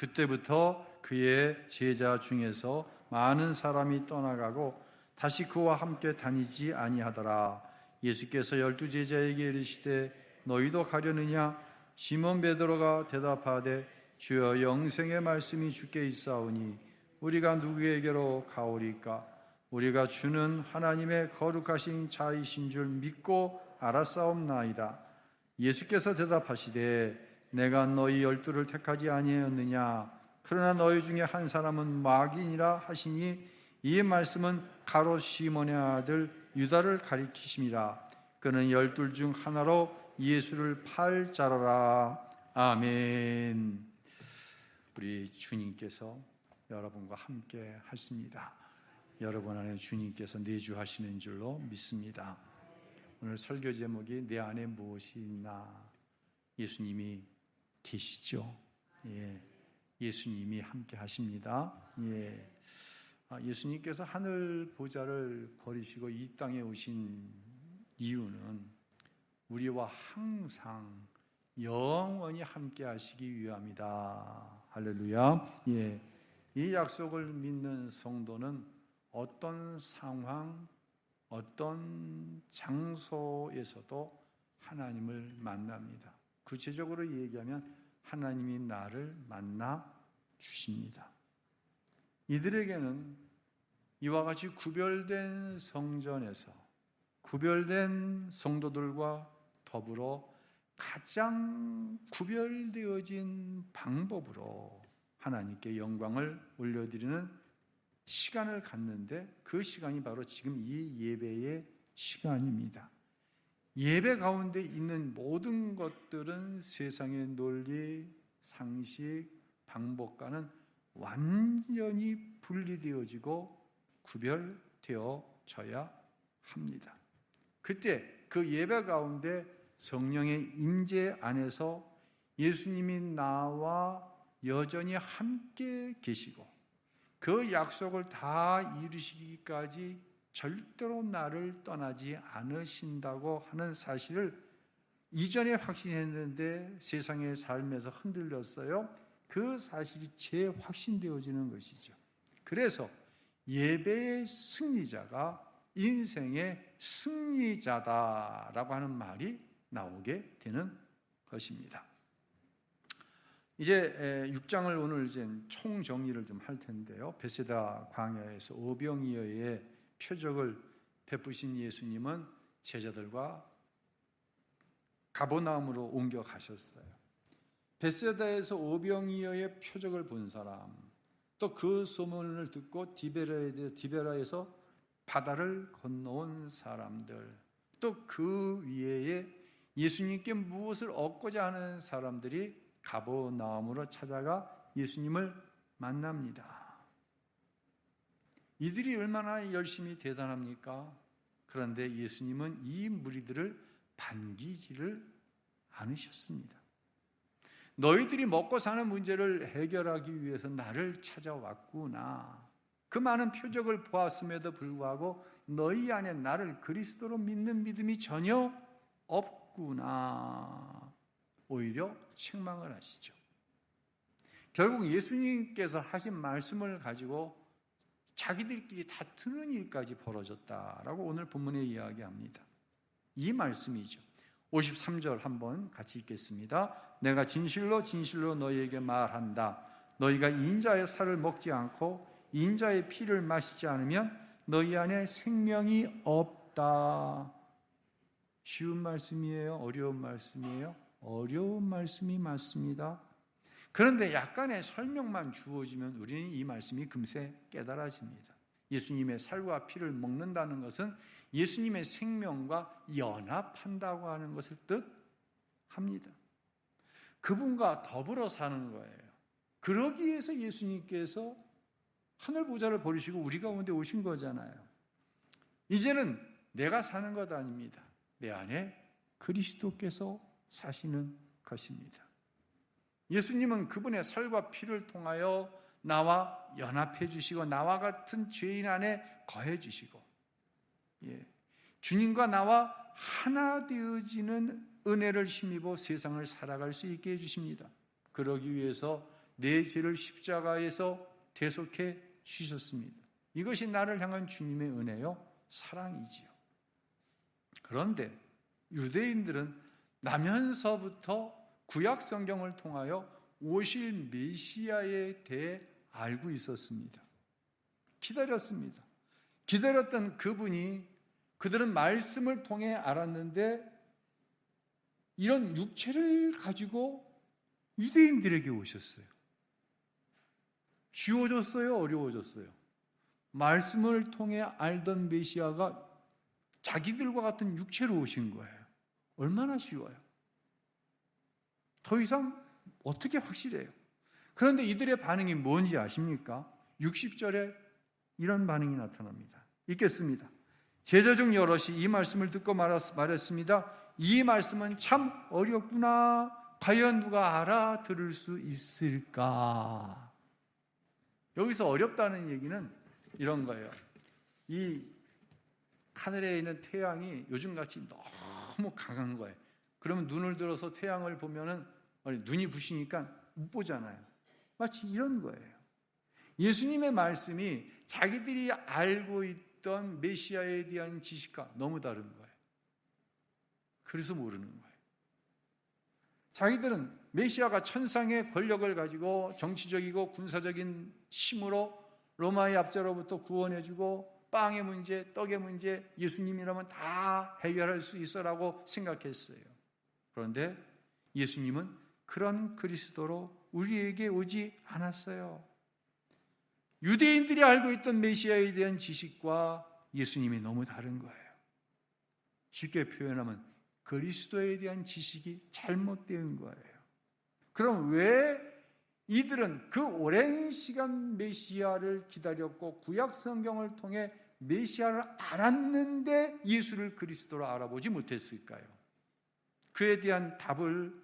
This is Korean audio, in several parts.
그때부터 그의 제자 중에서 많은 사람이 떠나가고 다시 그와 함께 다니지 아니하더라. 예수께서 12제자에게 이르시되 너희도 가려느냐? 시몬 베드로가 대답하되 주여 영생의 말씀이 주께 있사오니 우리가 누구에게로 가오리까? 우리가 주는 하나님의 거룩하신 자이신 줄 믿고 알았사옵나이다. 예수께서 대답하시되 내가 너희 12를 택하지 아니하였느냐? 그러나 너희 중에 한 사람은 마귀니라 하시니 이 말씀은 가롯 시몬의 아들 유다를 가리키심이라. 그는 12 중 하나로 예수를 팔 자라라. 아멘. 우리 주님께서 여러분과 함께 하십니다. 여러분 안에 주님께서 내주하시는 줄로 믿습니다. 오늘 설교 제목이 내 안에 무엇이 있나? 예수님이 계시죠. 예, 예수님이 함께 하십니다. 예, 예수님께서 하늘 보좌를 버리시고 이 땅에 오신 이유는 우리와 항상 영원히 함께 하시기 위함이다. 할렐루야. 예, 이 약속을 믿는 성도는 어떤 상황, 어떤 장소에서도 하나님을 만납니다. 구체적으로 얘기하면 하나님이 나를 만나 주십니다. 이들에게는 이와 같이 구별된 성전에서 구별된 성도들과 더불어 가장 구별되어진 방법으로 하나님께 영광을 올려드리는 시간을 갖는데 그 시간이 바로 지금 이 예배의 시간입니다. 예배 가운데 있는 모든 것들은 세상의 논리, 상식, 방법과는 완전히 분리되어지고 구별되어져야 합니다. 그때 그 예배 가운데 성령의 임재 안에서 예수님이 나와 여전히 함께 계시고 그 약속을 다 이루시기까지 절대로 나를 떠나지 않으신다고 하는 사실을 이전에 확신했는데 세상의 삶에서 흔들렸어요. 그 사실이 재확신되어지는 것이죠. 그래서 예배의 승리자가 인생의 승리자다라고 하는 말이 나오게 되는 것입니다. 이제 6장을 오늘 이제 총정리를 좀 할 텐데요. 베세다 광야에서 오병이어의 표적을 베푸신 예수님은 제자들과 가버나움으로 옮겨가셨어요. 베세다에서 오병이어의 표적을 본 사람, 또 그 소문을 듣고 디베라에서 바다를 건너온 사람들, 또 그 위에 예수님께 무엇을 얻고자 하는 사람들이 가버나움으로 찾아가 예수님을 만납니다. 이들이 얼마나 열심히 대단합니까? 그런데 예수님은 이 무리들을 반기지를 않으셨습니다. 너희들이 먹고 사는 문제를 해결하기 위해서 나를 찾아왔구나. 그 많은 표적을 보았음에도 불구하고 너희 안에 나를 그리스도로 믿는 믿음이 전혀 없구나. 오히려 책망을 하시죠. 결국 예수님께서 하신 말씀을 가지고 자기들끼리 다투는 일까지 벌어졌다라고 오늘 본문에 이야기합니다. 이 말씀이죠. 53절 한번 같이 읽겠습니다. 내가 진실로 진실로 너희에게 말한다. 너희가 인자의 살을 먹지 않고 인자의 피를 마시지 않으면 너희 안에 생명이 없다. 쉬운 말씀이에요? 어려운 말씀이에요? 어려운 말씀이 맞습니다. 그런데 약간의 설명만 주어지면 우리는 이 말씀이 금세 깨달아집니다. 예수님의 살과 피를 먹는다는 것은 예수님의 생명과 연합한다고 하는 것을 뜻합니다. 그분과 더불어 사는 거예요. 그러기 위해서 예수님께서 하늘 보좌를 버리시고 우리 가운데 오신 거잖아요. 이제는 내가 사는 것 아닙니다. 내 안에 그리스도께서 사시는 것입니다. 예수님은 그분의 살과 피를 통하여 나와 연합해 주시고 나와 같은 죄인 안에 거해 주시고 주님과 나와 하나 되어지는 은혜를 힘입어 세상을 살아갈 수 있게 해 주십니다. 그러기 위해서 내 죄를 십자가에서 대속해 주셨습니다. 이것이 나를 향한 주님의 은혜요, 사랑이지요. 그런데 유대인들은 나면서부터 구약 성경을 통하여 오실 메시아에 대해 알고 있었습니다. 기다렸습니다. 기다렸던 그분이, 그들은 말씀을 통해 알았는데 이런 육체를 가지고 유대인들에게 오셨어요. 쉬워졌어요? 어려워졌어요? 말씀을 통해 알던 메시아가 자기들과 같은 육체로 오신 거예요. 얼마나 쉬워요? 더 이상 어떻게 확실해요? 그런데 이들의 반응이 뭔지 아십니까? 60절에 이런 반응이 나타납니다. 읽겠습니다. 제자 중 여럿이 이 말씀을 듣고 말했습니다. 이 말씀은 참 어렵구나. 과연 누가 알아들을 수 있을까? 여기서 어렵다는 얘기는 이런 거예요. 이 하늘에 있는 태양이 요즘같이 너무 강한 거예요. 그러면 눈을 들어서 태양을 보면은 눈이 부시니까 못 보잖아요. 마치 이런 거예요. 예수님의 말씀이 자기들이 알고 있던 메시아에 대한 지식과 너무 다른 거예요. 그래서 모르는 거예요. 자기들은 메시아가 천상의 권력을 가지고 정치적이고 군사적인 힘으로 로마의 압제로부터 구원해주고 빵의 문제, 떡의 문제, 예수님이라면 다 해결할 수 있어라고 생각했어요. 그런데 예수님은 그런 그리스도로 우리에게 오지 않았어요. 유대인들이 알고 있던 메시아에 대한 지식과 예수님이 너무 다른 거예요. 쉽게 표현하면 그리스도에 대한 지식이 잘못된 거예요. 그럼 왜 이들은 그 오랜 시간 메시아를 기다렸고 구약 성경을 통해 메시아를 알았는데 예수를 그리스도로 알아보지 못했을까요? 그에 대한 답을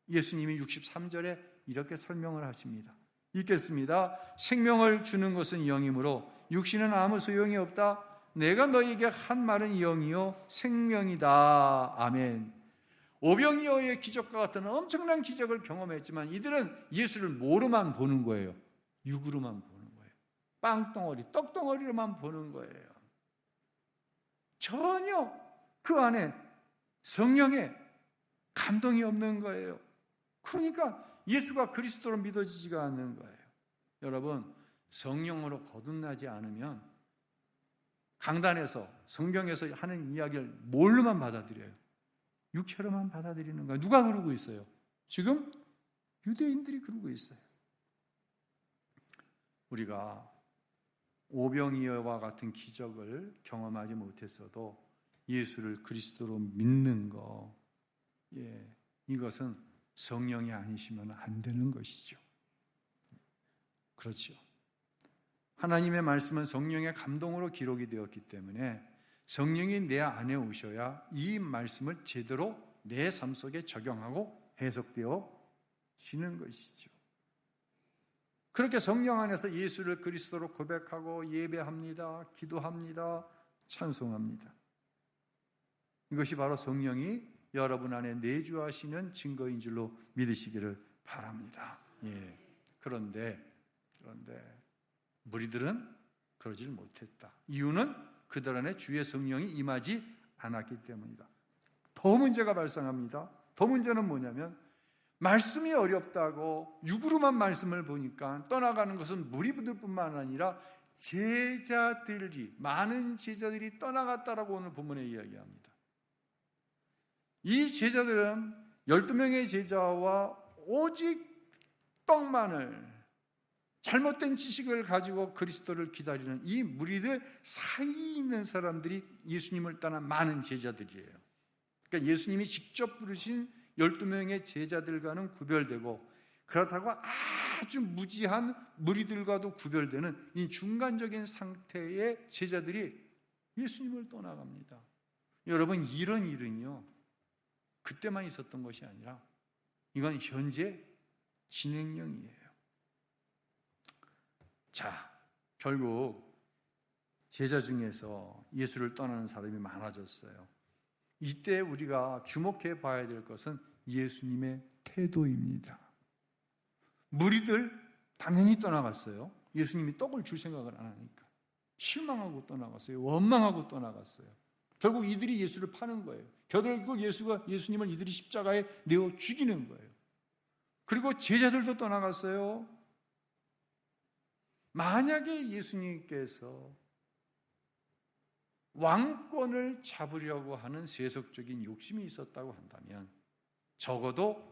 예수님이 63절에 이렇게 설명을 하십니다. 읽겠습니다. 생명을 주는 것은 영이므로 육신은 아무 소용이 없다. 내가 너희에게 한 말은 영이요 생명이다. 아멘. 오병이어의 기적과 같은 엄청난 기적을 경험했지만 이들은 예수를 뭐로만 보는 거예요? 육으로만 보는 거예요. 빵덩어리, 떡덩어리로만 보는 거예요. 전혀 그 안에 성령의 감동이 없는 거예요. 그러니까 예수가 그리스도로 믿어지지가 않는 거예요. 여러분, 성령으로 거듭나지 않으면 강단에서 성경에서 하는 이야기를 뭘로만 받아들여요? 육체로만 받아들이는 거예요. 누가 그러고 있어요? 지금 유대인들이 그러고 있어요. 우리가 오병이어와 같은 기적을 경험하지 못했어도 예수를 그리스도로 믿는 거, 이것은 성령이 아니시면 안 되는 것이죠. 그렇죠. 하나님의 말씀은 성령의 감동으로 기록이 되었기 때문에 성령이 내 안에 오셔야 이 말씀을 제대로 내 삶 속에 적용하고 해석되어 지는 것이죠. 그렇게 성령 안에서 예수를 그리스도로 고백하고 예배합니다. 기도합니다. 찬송합니다. 이것이 바로 성령이 여러분 안에 내주하시는 증거인 줄로 믿으시기를 바랍니다. 그런데 무리들은 그러질 못했다. 이유는 그들 안에 주의 성령이 임하지 않았기 때문이다. 더 문제가 발생합니다. 더 문제는 뭐냐면 말씀이 어렵다고 육으로만 말씀을 보니까 떠나가는 것은 무리들뿐만 아니라 많은 제자들이 떠나갔다라고 오늘 본문에 이야기합니다. 이 제자들은 12명의 제자와 오직 떡만을, 잘못된 지식을 가지고 그리스도를 기다리는 이 무리들 사이에 있는 사람들이 예수님을 떠난 많은 제자들이에요. 그러니까 예수님이 직접 부르신 12명의 제자들과는 구별되고, 그렇다고 아주 무지한 무리들과도 구별되는 이 중간적인 상태의 제자들이 예수님을 떠나갑니다. 여러분, 이런 일은요, 그때만 있었던 것이 아니라 이건 현재 진행형이에요. 자, 결국 제자 중에서 예수를 떠나는 사람이 많아졌어요. 이때 우리가 주목해 봐야 될 것은 예수님의 태도입니다. 무리들 당연히 떠나갔어요. 예수님이 떡을 줄 생각을 안 하니까. 실망하고 떠나갔어요. 원망하고 떠나갔어요. 결국 이들이 예수를 파는 거예요. 결국 예수님을 이들이 십자가에 내어 죽이는 거예요. 그리고 제자들도 떠나갔어요. 만약에 예수님께서 왕권을 잡으려고 하는 세속적인 욕심이 있었다고 한다면 적어도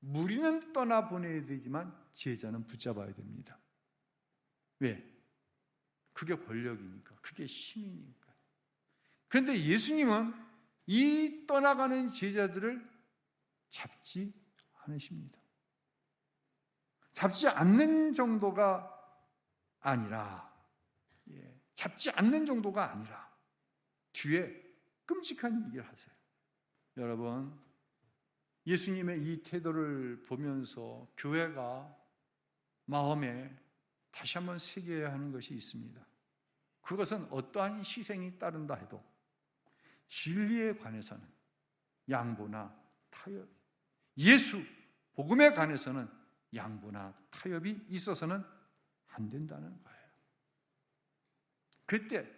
무리는 떠나보내야 되지만 제자는 붙잡아야 됩니다. 왜? 그게 권력이니까, 그게 힘이니까. 그런데 예수님은 이 떠나가는 제자들을 잡지 않으십니다. 잡지 않는 정도가 아니라, 잡지 않는 정도가 아니라 뒤에 끔찍한 얘기를 하세요. 여러분, 예수님의 이 태도를 보면서 교회가 마음에 다시 한번 새겨야 하는 것이 있습니다. 그것은 어떠한 희생이 따른다 해도 진리에 관해서는 양보나 타협, 예수, 복음에 관해서는 양보나 타협이 있어서는 안 된다는 거예요. 그때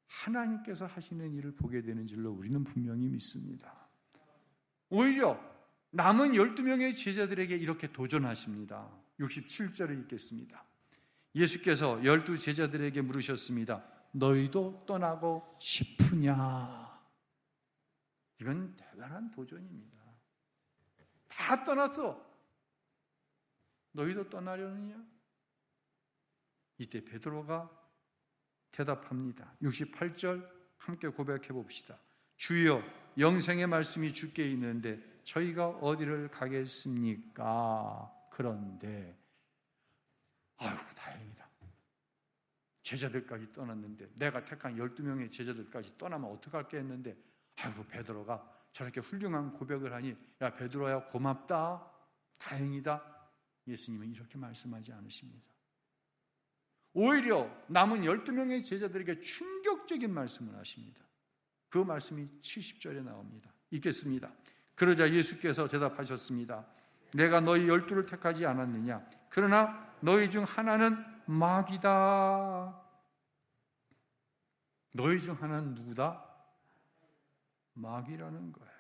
하나님께서 하시는 일을 보게 되는 줄로 우리는 분명히 믿습니다. 오히려 남은 12명의 제자들에게 이렇게 도전하십니다. 67절을 읽겠습니다. 예수께서 12 제자들에게 물으셨습니다. 너희도 떠나고 싶으냐? 이건 대단한 도전입니다. 다 떠났어. 너희도 떠나려느냐? 이때 베드로가 대답합니다. 68절 함께 고백해 봅시다. 주여, 영생의 말씀이 주께 있는데 저희가 어디를 가겠습니까? 그런데 아유, 다행이다. 제자들까지 떠났는데, 내가 택한 12명의 제자들까지 떠나면 어떡할까 했는데, 아이고, 베드로가 저렇게 훌륭한 고백을 하니, 야, 베드로야, 고맙다. 다행이다. 예수님은 이렇게 말씀하지 않으십니다. 오히려 남은 12명의 제자들에게 충격적인 말씀을 하십니다. 그 말씀이 70절에 나옵니다. 읽겠습니다. 그러자 예수께서 대답하셨습니다. 내가 너희 12를 택하지 않았느냐? 그러나 너희 중 하나는 마귀다. 너희 중 하나는 누구다? 마귀라는 거예요.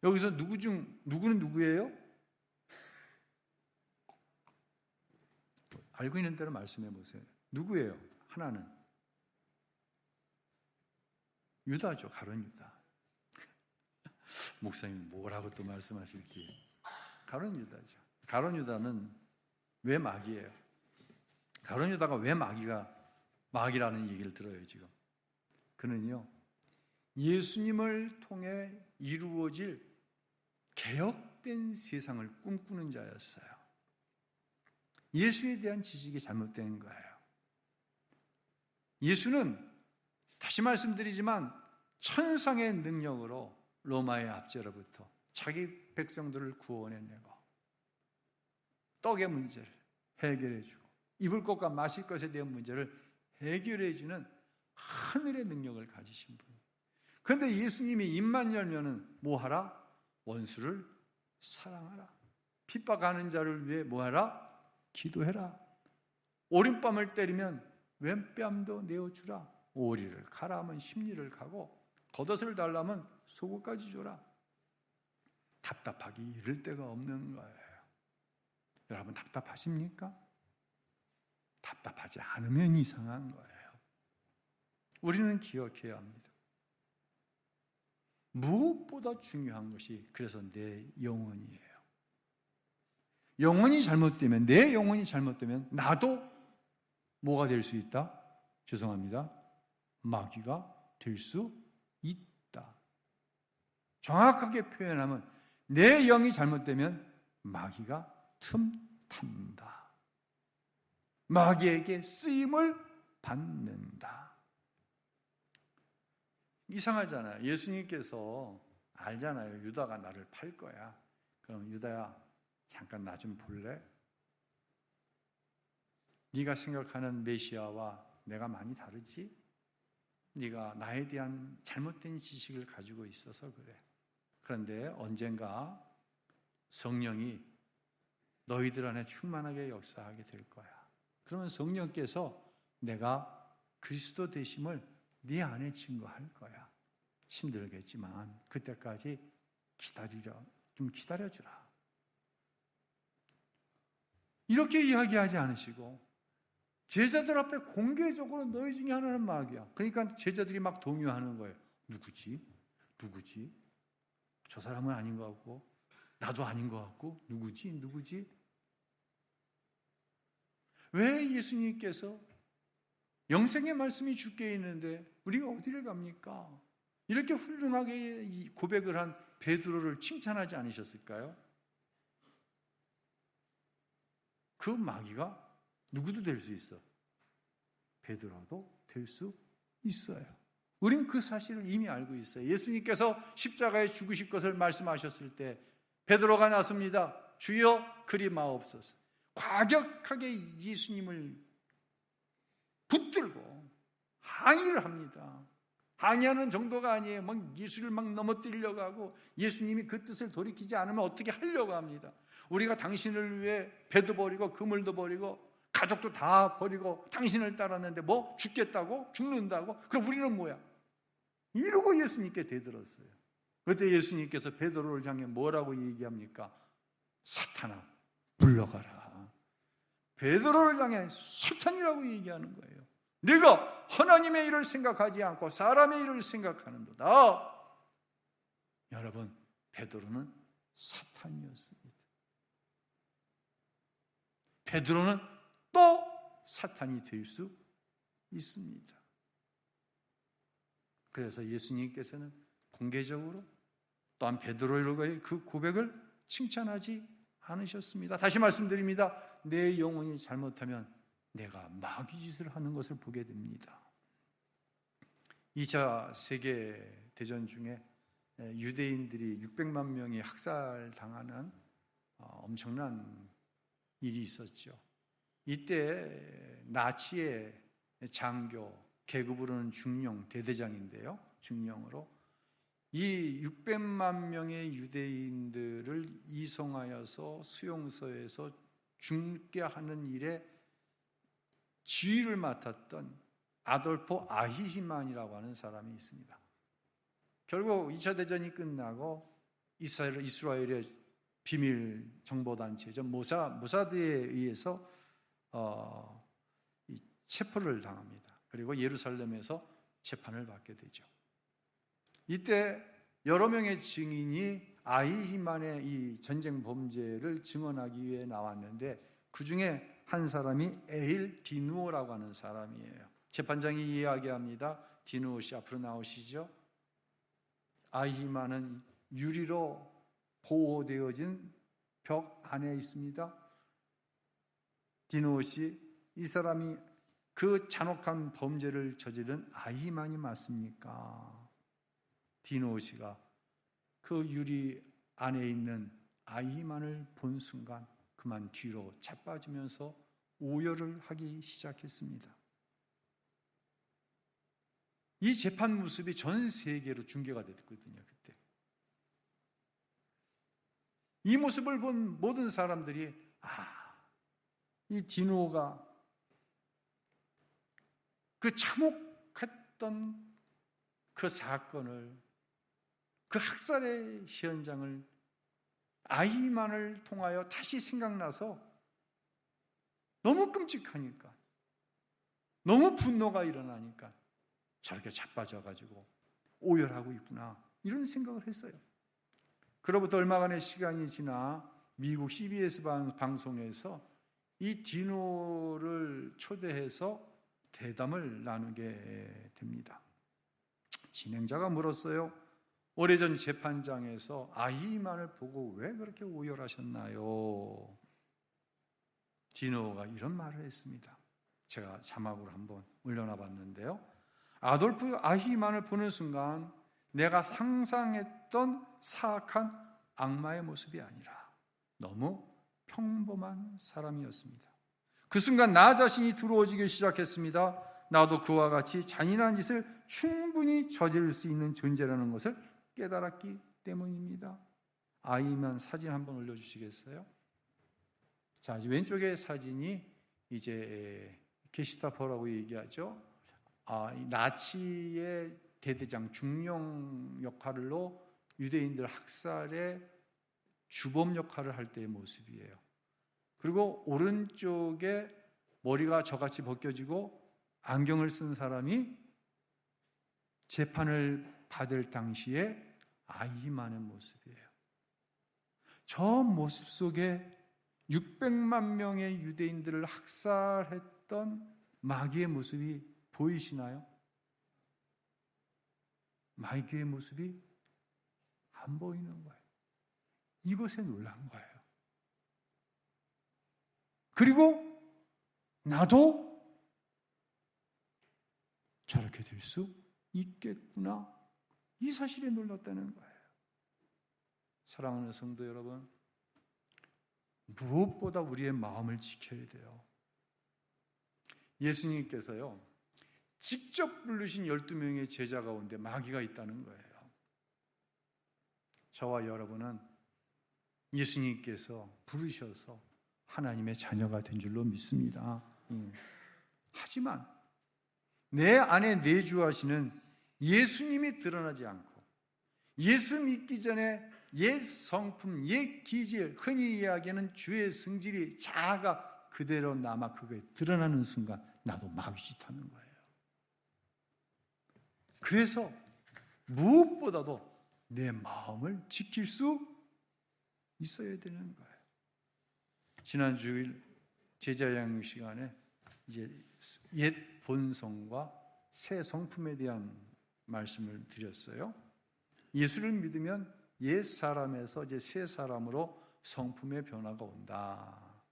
여기서 누구는 누구예요? 알고 있는 대로 말씀해 보세요. 누구예요? 하나는 유다죠. 가룟 유다. 목사님 뭐라고 또 말씀하실지. 가룟 유다죠. 가룟 유다는 왜 마귀예요? 가룟 유다가 왜 마귀라는 얘기를 들어요 지금? 그는요, 예수님을 통해 이루어질 개혁된 세상을 꿈꾸는 자였어요. 예수에 대한 지식이 잘못된 거예요. 예수는 다시 말씀드리지만 천상의 능력으로 로마의 압제로부터 자기 백성들을 구원해내고 떡의 문제를 해결해주고 입을 것과 마실 것에 대한 문제를 해결해주는 하늘의 능력을 가지신 분. 그런데 예수님이 입만 열면은 뭐하라? 원수를 사랑하라. 핍박하는 자를 위해 뭐하라? 기도해라. 오른뺨을 때리면 왼뺨도 내어주라. 오리를 가라 하면 십리를 가고 겉옷을 달라면 속옷까지 줘라. 답답하기 이를 데가 없는 거예요. 여러분 답답하십니까? 답답하지 않으면 이상한 거예요. 우리는 기억해야 합니다. 무엇보다 중요한 것이 그래서 내 영혼이에요. 영혼이 잘못되면, 내 영혼이 잘못되면 나도 뭐가 될 수 있다? 죄송합니다. 마귀가 될 수 있다. 정확하게 표현하면 내 영이 잘못되면 마귀가 틈탄다. 마귀에게 쓰임을 받는다. 이상하잖아요. 예수님께서 알잖아요. 유다가 나를 팔 거야. 그럼 유다야, 잠깐 나 좀 볼래? 네가 생각하는 메시아와 내가 많이 다르지? 네가 나에 대한 잘못된 지식을 가지고 있어서 그래. 그런데 언젠가 성령이 너희들 안에 충만하게 역사하게 될 거야. 그러면 성령께서 내가 그리스도 되심을 네 안에 증거할 거야. 힘들겠지만 그때까지 좀 기다려주라. 이렇게 이야기하지 않으시고 제자들 앞에 공개적으로 너희 중에 하나는 마귀야. 그러니까 제자들이 막 동요하는 거예요. 누구지? 저 사람은 아닌 것 같고 나도 아닌 것 같고 누구지? 왜 예수님께서 영생의 말씀이 주께 있는데 우리가 어디를 갑니까? 이렇게 훌륭하게 이 고백을 한 베드로를 칭찬하지 않으셨을까요? 그 마귀가 누구도 될 수 있어. 베드로도 될 수 있어요. 우린 그 사실을 이미 알고 있어요. 예수님께서 십자가에 죽으실 것을 말씀하셨을 때 베드로가 나섭니다. 주여 그리 마옵소서. 과격하게 예수님을 붙들고 항의를 합니다. 항의하는 정도가 아니에요. 막 예수를 막 넘어뜨리려고 하고 예수님이 그 뜻을 돌이키지 않으면 어떻게 하려고 합니다. 우리가 당신을 위해 배도 버리고 그물도 버리고 가족도 다 버리고 당신을 따랐는데 뭐 죽겠다고? 죽는다고? 그럼 우리는 뭐야? 이러고 예수님께 대들었어요. 그때 예수님께서 베드로를 향해 뭐라고 얘기합니까? 사탄아 물러가라. 베드로를 향해 사탄이라고 얘기하는 거예요. 네가 하나님의 일을 생각하지 않고 사람의 일을 생각하는도다. 여러분, 베드로는 사탄이었습니다. 베드로는 또 사탄이 될 수 있습니다. 그래서 예수님께서는 공개적으로 또한 베드로의 그 고백을 칭찬하지 않으셨습니다. 다시 말씀드립니다. 내 영혼이 잘못하면 내가 마귀짓을 하는 것을 보게 됩니다. 2차 세계대전 중에 유대인들이 600만 명이 학살당하는 엄청난 일이 있었죠. 이때 나치의 장교, 계급으로는 중령, 대대장인데요. 중령으로 이 600만 명의 유대인들을 이송하여서 수용소에서 죽게 하는 일에 지휘를 맡았던 아돌포 아히히만이라고 하는 사람이 있습니다. 결국 2차 대전이 끝나고 이스라엘의 비밀 정보단체죠. 모사드에 의해서 체포를 당합니다. 그리고 예루살렘에서 재판을 받게 되죠. 이때 여러 명의 증인이 아히히만의 이 전쟁 범죄를 증언하기 위해 나왔는데 그 중에 한 사람이 에일 디누오라고 하는 사람이에요. 재판장이 이야기합니다. 디누오 씨 앞으로 나오시죠. 아히히만은 유리로 보호되어진 벽 안에 있습니다. 디누오 씨, 이 사람이 그 잔혹한 범죄를 저지른 아히히만이 맞습니까? 디누오 씨가 그 유리 안에 있는 아히히만을 본 순간 그만 뒤로 자빠지면서 오열을 하기 시작했습니다. 이 재판 모습이 전 세계로 중계가 됐거든요. 그때 이 모습을 본 모든 사람들이 이 디누오가 그 참혹했던 그 사건을, 그 학살의 현장을 아히만을 통하여 다시 생각나서 너무 끔찍하니까, 너무 분노가 일어나니까 저렇게 자빠져가지고 오열하고 있구나, 이런 생각을 했어요. 그로부터 얼마간의 시간이 지나 미국 CBS 방송에서 이 디노를 초대해서 대담을 나누게 됩니다. 진행자가 물었어요. 오래전 재판장에서 아히만을 보고 왜 그렇게 오열하셨나요? 디노가 이런 말을 했습니다. 제가 자막으로 한번 올려놔 봤는데요. 아돌프 아히만을 보는 순간 내가 상상했던 사악한 악마의 모습이 아니라 너무 평범한 사람이었습니다. 그 순간 나 자신이 두려워지기 시작했습니다. 나도 그와 같이 잔인한 짓을 충분히 저지를 수 있는 존재라는 것을 깨달았기 때문입니다. 아이만 사진 한번 올려주시겠어요? 자, 왼쪽의 사진이 이제 게시타포라고 얘기하죠. 이 나치의 대대장 중령 역할로 유대인들 학살의 주범 역할을 할 때의 모습이에요. 그리고 오른쪽에 머리가 저같이 벗겨지고 안경을 쓴 사람이 재판을 받을 당시에 아이만의 모습이에요. 저 모습 속에 600만 명의 유대인들을 학살했던 마귀의 모습이 보이시나요? 마귀의 모습이 안 보이는 거예요. 이것에 놀란 거예요. 그리고 나도 저렇게 될 수 있겠구나, 이 사실에 놀랐다는 거예요. 사랑하는 성도 여러분, 무엇보다 우리의 마음을 지켜야 돼요. 예수님께서요, 직접 부르신 12명의 제자 가운데 마귀가 있다는 거예요. 저와 여러분은 예수님께서 부르셔서 하나님의 자녀가 된 줄로 믿습니다. 하지만 내 안에 내주하시는 예수님이 드러나지 않고 예수 믿기 전에 옛 성품, 옛 기질, 흔히 이야기하는 주의 성질이 자아가 그대로 남아 그게 드러나는 순간 나도 마귀짓하는 거예요. 그래서 무엇보다도 내 마음을 지킬 수 있어야 되는 거예요. 지난 주일 제자 양육 시간에 이제 옛 본성과 새 성품에 대한 말씀을 드렸어요. 예수를 믿으면 옛 사람에서 이제 새 사람으로 성품의 변화가 온다.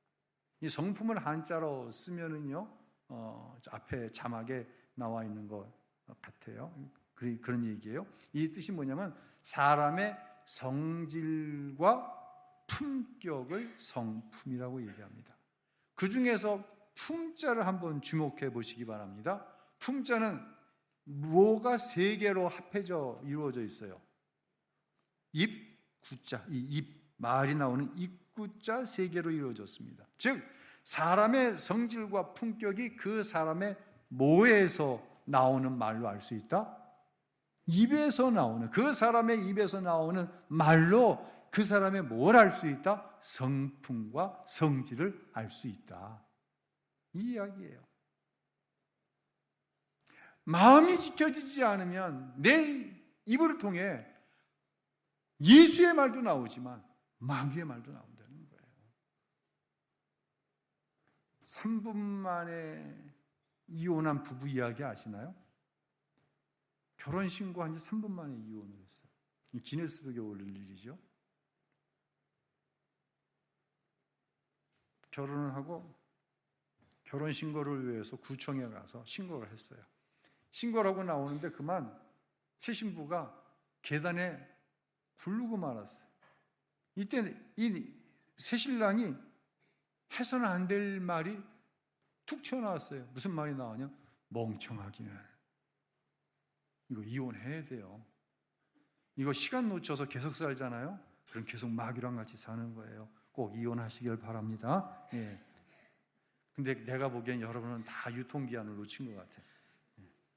이 성품을 한자로 쓰면은요, 앞에 자막에 나와 있는 것 같아요. 그런 얘기예요. 이 뜻이 뭐냐면 사람의 성질과 품격을 성품이라고 얘기합니다. 그 중에서 품자를 한번 주목해 보시기 바랍니다. 품자는 뭐가 세 개로 합해져 이루어져 있어요. 입, 구자, 이 입, 말이 나오는 입구자 세 개로 이루어졌습니다. 즉 사람의 성질과 품격이 그 사람의 뭐에서 나오는 말로 알 수 있다? 입에서 나오는, 그 사람의 입에서 나오는 말로 그 사람의 뭘 알 수 있다? 성품과 성질을 알 수 있다, 이 이야기예요. 마음이 지켜지지 않으면 내 입을 통해 예수의 말도 나오지만 마귀의 말도 나온다는 거예요. 3분 만에 이혼한 부부 이야기 아시나요? 결혼 신고한 지 3분 만에 이혼을 했어요. 이 기네스북에 올릴 일이죠. 결혼을 하고 결혼 신고를 위해서 구청에 가서 신고를 했어요. 신고를 하고 나오는데 그만 새 신부가 계단에 굴르고 말았어요. 이때 이 새 신랑이 해서는 안 될 말이 툭 튀어나왔어요. 무슨 말이 나오냐? 멍청하기는, 이거 이혼해야 돼요. 이거 시간 놓쳐서 계속 살잖아요. 그럼 계속 마귀랑 같이 사는 거예요. 꼭 이혼하시길 바랍니다. 예. 근데 내가 보기엔 여러분은 다 유통기한을 놓친 것 같아요.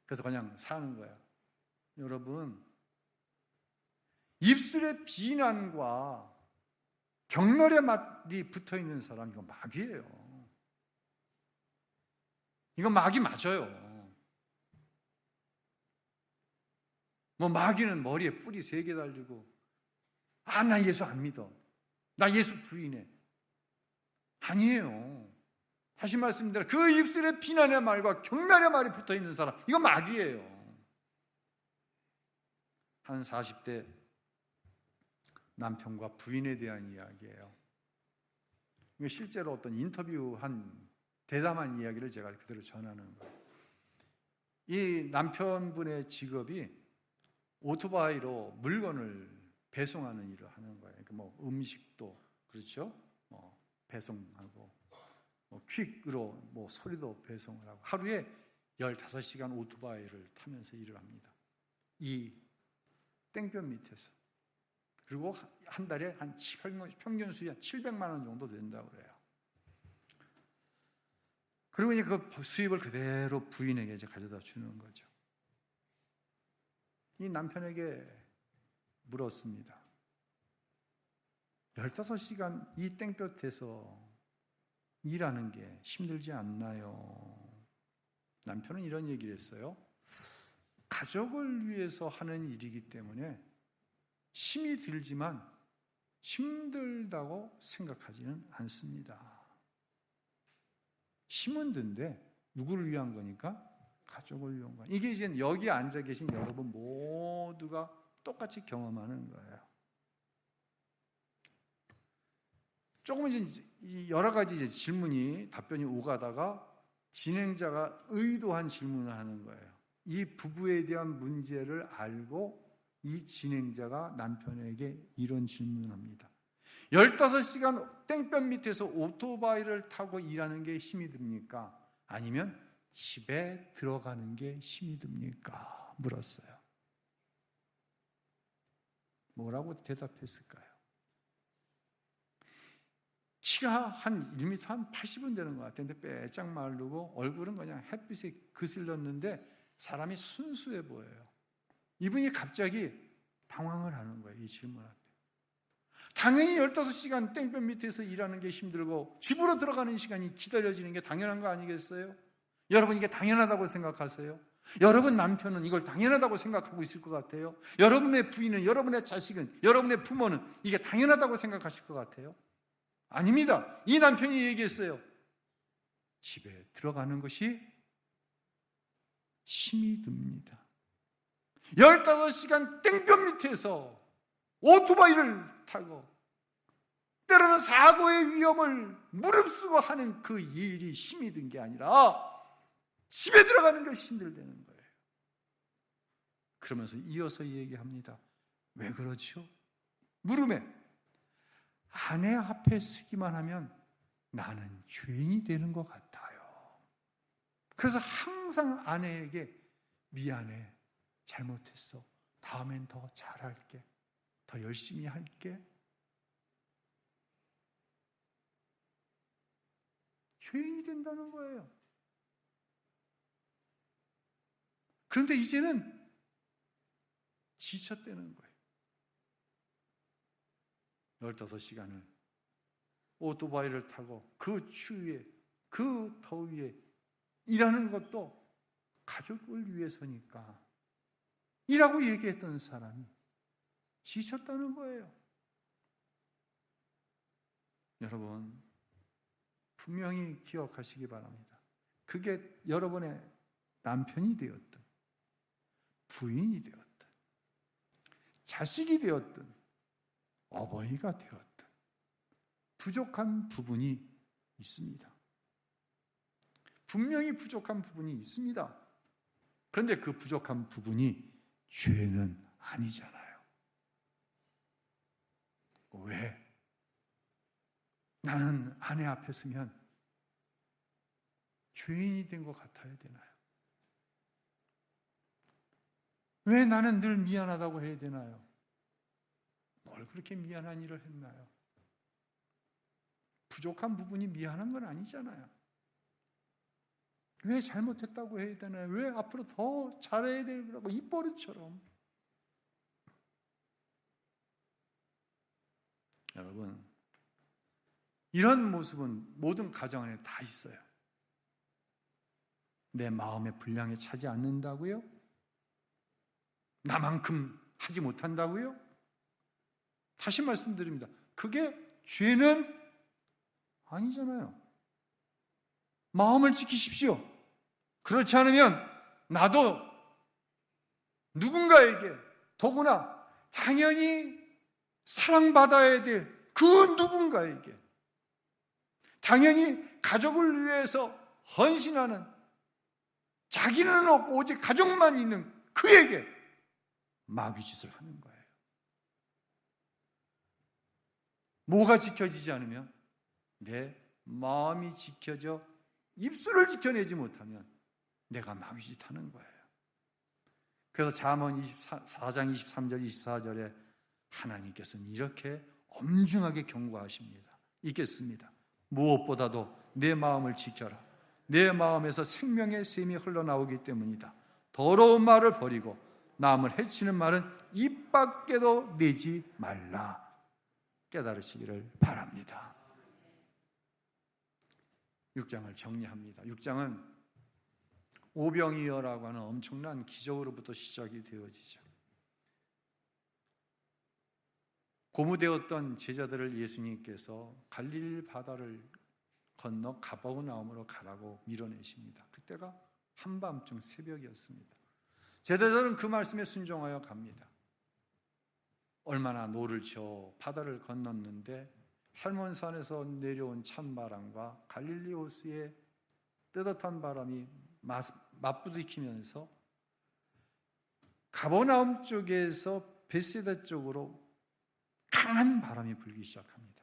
그래서 그냥 사는 거예요. 여러분, 입술에 비난과 경멸의 말이 붙어있는 사람, 이거 마귀예요. 이거 마귀 맞아요. 뭐 마귀는 머리에 뿔이 3개 달리고, 나 예수 안 믿어, 나 예수 부인해. 아니에요. 다시 말씀드려, 그 입술에 비난의 말과 경멸의 말이 붙어있는 사람, 이거 마귀예요. 한 40대 남편과 부인에 대한 이야기예요. 이거 실제로 어떤 인터뷰한 대담한 이야기를 제가 그대로 전하는 거예요. 이 남편분의 직업이 오토바이로 물건을 배송하는 일을 하는 거예요. 그러니까 뭐 음식도 그렇죠, 배송하고 퀵으로 뭐 소리도 배송을 하고 하루에 15시간 오토바이를 타면서 일을 합니다. 이 땡볕 밑에서. 그리고 한 달에 한 평균 수익 한 700만 원 정도 된다고 그래요. 그리고 이제 그 수입을 그대로 부인에게 이제 가져다 주는 거죠. 이 남편에게 물었습니다. 15시간 이 땡볕에서 일하는 게 힘들지 않나요? 남편은 이런 얘기를 했어요. 가족을 위해서 하는 일이기 때문에 힘이 들지만 힘들다고 생각하지는 않습니다. 힘은 든데 누구를 위한 거니까? 가족을 위한 거예요. 이게 이제 여기 앉아 계신 여러분 모두가 똑같이 경험하는 거예요. 조금 이제 여러 가지 이제 질문이 답변이 오가다가 진행자가 의도한 질문을 하는 거예요. 이 부부에 대한 문제를 알고 이 진행자가 남편에게 이런 질문을 합니다. 15시간 땡볕 밑에서 오토바이를 타고 일하는 게 힘이 듭니까? 아니면 집에 들어가는 게 힘이 듭니까? 물었어요. 뭐라고 대답했을까요? 키가 한 1m 한 80은 되는 것 같은데 빼짝 마르고 얼굴은 그냥 햇빛에 그슬렀는데 사람이 순수해 보여요. 이분이 갑자기 당황을 하는 거예요. 이 질문 앞에. 당연히 15시간 땡볕 밑에서 일하는 게 힘들고 집으로 들어가는 시간이 기다려지는 게 당연한 거 아니겠어요? 여러분 이게 당연하다고 생각하세요? 여러분 남편은 이걸 당연하다고 생각하고 있을 것 같아요? 여러분의 부인은, 여러분의 자식은, 여러분의 부모는 이게 당연하다고 생각하실 것 같아요? 아닙니다. 이 남편이 얘기했어요. 집에 들어가는 것이 힘이 듭니다. 15시간 땡볕 밑에서 오토바이를 타고 때로는 사고의 위험을 무릅쓰고 하는 그 일이 힘이 든 게 아니라 집에 들어가는 것이 힘들다는 거예요. 그러면서 이어서 얘기합니다. 왜 그렇죠? 물음에 아내 앞에 서기만 하면 나는 죄인이 되는 것 같아요. 그래서 항상 아내에게 미안해, 잘못했어, 다음엔 더 잘할게, 더 열심히 할게. 죄인이 된다는 거예요. 그런데 이제는 지쳤다는 거예요. 15시간을 오토바이를 타고 그 추위에, 그 더위에 일하는 것도 가족을 위해서니까 이라고 얘기했던 사람이 지쳤다는 거예요. 여러분 분명히 기억하시기 바랍니다. 그게 여러분의 남편이 되었든 부인이 되었든 자식이 되었든 어버이가 되었든 부족한 부분이 있습니다. 분명히 부족한 부분이 있습니다. 그런데 그 부족한 부분이 죄는 아니잖아요. 왜? 나는 아내 앞에 서면 죄인이 된 것 같아야 되나요? 왜 나는 늘 미안하다고 해야 되나요? 뭘 그렇게 미안한 일을 했나요? 부족한 부분이 미안한 건 아니잖아요. 왜 잘못했다고 해야 되나요? 왜 앞으로 더 잘해야 되라고 입버릇처럼. 여러분 이런 모습은 모든 가정 안에 다 있어요. 내 마음의 분량에 차지 않는다고요? 나만큼 하지 못한다고요? 다시 말씀드립니다. 그게 죄는 아니잖아요. 마음을 지키십시오. 그렇지 않으면 나도 누군가에게 더구나 당연히 사랑받아야 될 그 누군가에게 당연히 가족을 위해서 헌신하는 자기는 없고 오직 가족만 있는 그에게 마귀짓을 하는 거예요. 뭐가 지켜지지 않으면 내 마음이 지켜져 입술을 지켜내지 못하면 내가 마귀짓 하는 거예요. 그래서 잠언 4장 23절 24절에 하나님께서는 이렇게 엄중하게 경고하십니다. 읽겠습니다. 무엇보다도 내 마음을 지켜라. 내 마음에서 생명의 샘이 흘러나오기 때문이다. 더러운 말을 버리고 남을 해치는 말은 입 밖에도 내지 말라. 깨달으시기를 바랍니다. 6장을 정리합니다. 6장은 오병이어라고 하는 엄청난 기적으로부터 시작이 되어지죠. 고무되었던 제자들을 예수님께서 갈릴리 바다를 건너 가버나움으로 가라고 밀어내십니다. 그때가 한밤중 새벽이었습니다. 제자들은 그 말씀에 순종하여 갑니다. 얼마나 노를 저어 바다를 건넜는데 할몬산에서 내려온 찬바람과 갈릴리 호수의 뜨뜻한 바람이 맞부딪히면서 가버나움 쪽에서 베세다 쪽으로 강한 바람이 불기 시작합니다.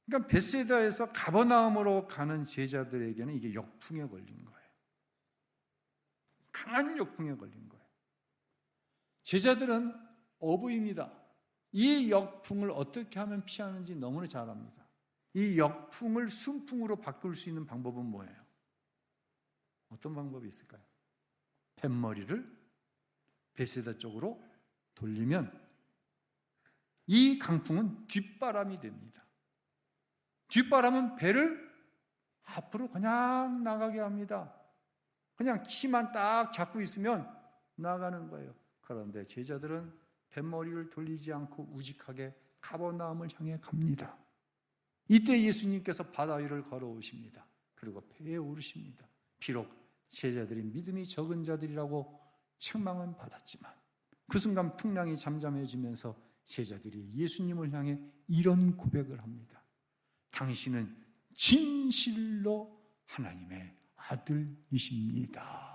그러니까 베세다에서 가버나움으로 가는 제자들에게는 이게 역풍에 걸린 거예요. 강한 역풍에 걸린 거예요. 제자들은 어부입니다. 이 역풍을 어떻게 하면 피하는지 너무나 잘 압니다. 이 역풍을 순풍으로 바꿀 수 있는 방법은 뭐예요? 어떤 방법이 있을까요? 뱃머리를 베세다 쪽으로 돌리면 이 강풍은 뒷바람이 됩니다. 뒷바람은 배를 앞으로 그냥 나가게 합니다. 그냥 키만 딱 잡고 있으면 나가는 거예요. 그런데 제자들은 뱃머리를 돌리지 않고 우직하게 가버나움을 향해 갑니다. 이때 예수님께서 바다 위를 걸어오십니다. 그리고 배에 오르십니다. 비록 제자들이 믿음이 적은 자들이라고 책망은 받았지만 그 순간 풍랑이 잠잠해지면서 제자들이 예수님을 향해 이런 고백을 합니다. 당신은 진실로 하나님의 아들이십니다.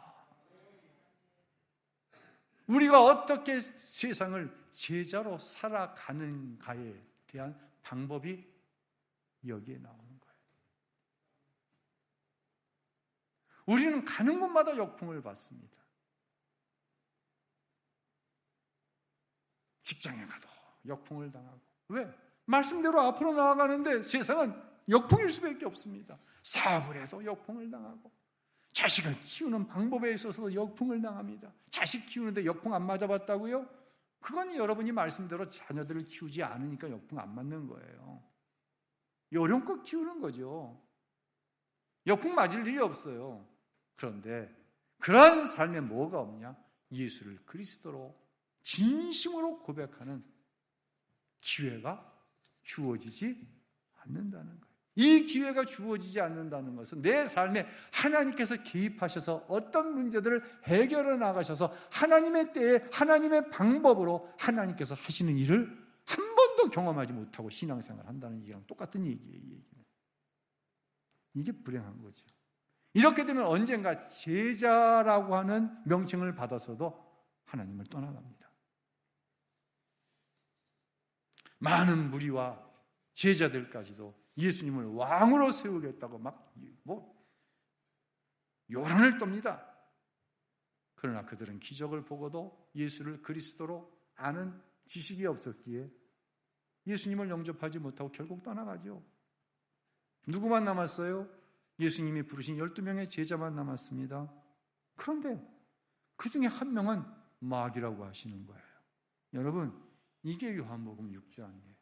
우리가 어떻게 세상을 제자로 살아가는가에 대한 방법이 여기에 나오는 거예요. 우리는 가는 곳마다 역풍을 받습니다. 직장에 가도 역풍을 당하고. 왜? 말씀대로 앞으로 나아가는데 세상은 역풍일 수밖에 없습니다. 사업을 해도 역풍을 당하고, 자식을 키우는 방법에 있어서도 역풍을 당합니다. 자식 키우는데 역풍 안 맞아봤다고요? 그건 여러분이 말씀대로 자녀들을 키우지 않으니까 역풍 안 맞는 거예요. 요령껏 키우는 거죠. 역풍 맞을 일이 없어요. 그런데 그러한 삶에 뭐가 없냐? 예수를 그리스도로 진심으로 고백하는 기회가 주어지지 않는다는 거예요. 이 기회가 주어지지 않는다는 것은 내 삶에 하나님께서 개입하셔서 어떤 문제들을 해결해 나가셔서 하나님의 때에 하나님의 방법으로 하나님께서 하시는 일을 한 번도 경험하지 못하고 신앙생활을 한다는 얘기랑 똑같은 얘기예요. 이 얘기는. 이게 불행한 거죠. 이렇게 되면 언젠가 제자라고 하는 명칭을 받아서도 하나님을 떠나갑니다. 많은 무리와 제자들까지도 예수님을 왕으로 세우겠다고 막 요란을 떱니다. 그러나 그들은 기적을 보고도 예수를 그리스도로 아는 지식이 없었기에 예수님을 영접하지 못하고 결국 떠나가죠. 누구만 남았어요? 예수님이 부르신 12명의 제자만 남았습니다. 그런데 그 중에 한 명은 마귀라고 하시는 거예요. 여러분, 이게 요한복음 6장이에요.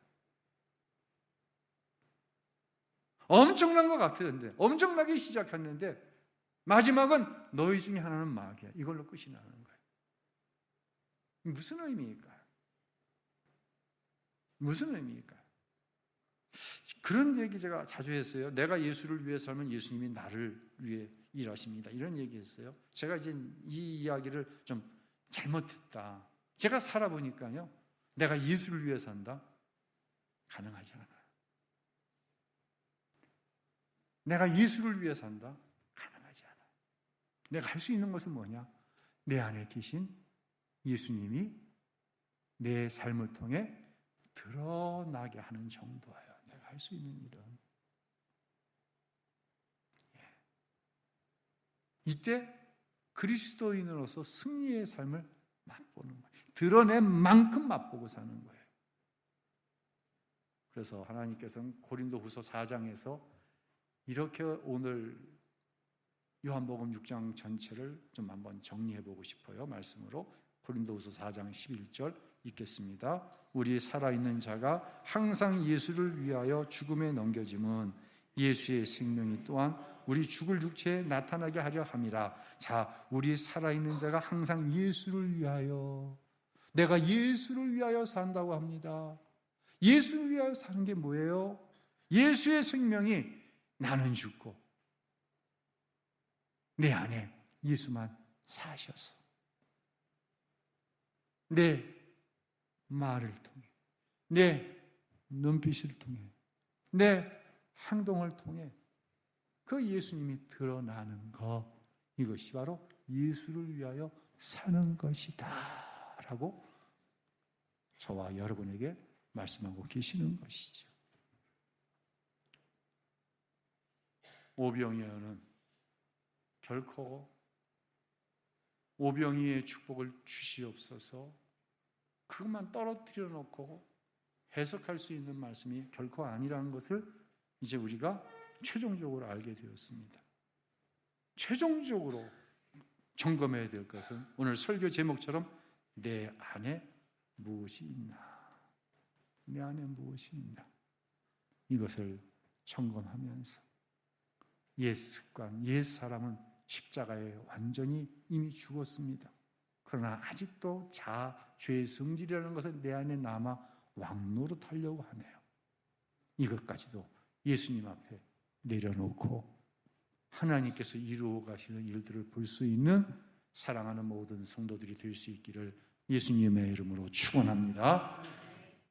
엄청난 것 같았는데, 엄청나게 시작했는데 마지막은 너희 중에 하나는 마귀야. 이걸로 끝이 나는 거예요. 무슨 의미일까요? 무슨 의미일까요? 그런 얘기 제가 자주 했어요. 내가 예수를 위해 살면 예수님이 나를 위해 일하십니다. 이런 얘기 했어요. 제가 이제 이 이야기를 좀 잘못했다. 제가 살아보니까요, 내가 예수를 위해 산다? 가능하지 않아요. 내가 예수를 위해 산다? 가능하지 않아요. 내가 할 수 있는 것은 뭐냐? 내 안에 계신 예수님이 내 삶을 통해 드러나게 하는 정도예요. 내가 할 수 있는 일은. 이때 그리스도인으로서 승리의 삶을 맛보는 거예요. 드러낸 만큼 맛보고 사는 거예요. 그래서 하나님께서는 고린도후서 4장에서 이렇게 오늘 요한복음 6장 전체를 좀 한번 정리해 보고 싶어요. 말씀으로 고린도후서 4장 11절 읽겠습니다. 우리 살아있는 자가 항상 예수를 위하여 죽음에 넘겨짐은 예수의 생명이 또한 우리 죽을 육체에 나타나게 하려 함이라. 자, 우리 살아있는 자가 항상 예수를 위하여, 내가 예수를 위하여 산다고 합니다. 예수를 위하여 사는 게 뭐예요? 예수의 생명이 나는 죽고 내 안에 예수만 사셔서 내 말을 통해, 내 눈빛을 통해, 내 행동을 통해 그 예수님이 드러나는 것, 이것이 바로 예수를 위하여 사는 것이다 라고 저와 여러분에게 말씀하고 계시는 것이죠. 오병이어는 결코 오병이의 축복을 주시옵소서 그것만 떨어뜨려 놓고 해석할 수 있는 말씀이 결코 아니라는 것을 이제 우리가 최종적으로 알게 되었습니다. 최종적으로 점검해야 될 것은 오늘 설교 제목처럼 내 안에 무엇이 있나, 내 안에 무엇이 있나, 이것을 점검하면서 옛 습관, 옛 사람은 십자가에 완전히 이미 죽었습니다. 그러나 아직도 죄의 성질이라는 것은 내 안에 남아 왕노릇하려고 하네요. 이것까지도 예수님 앞에 내려놓고 하나님께서 이루어 가시는 일들을 볼 수 있는 사랑하는 모든 성도들이 될 수 있기를 예수님의 이름으로 축원합니다.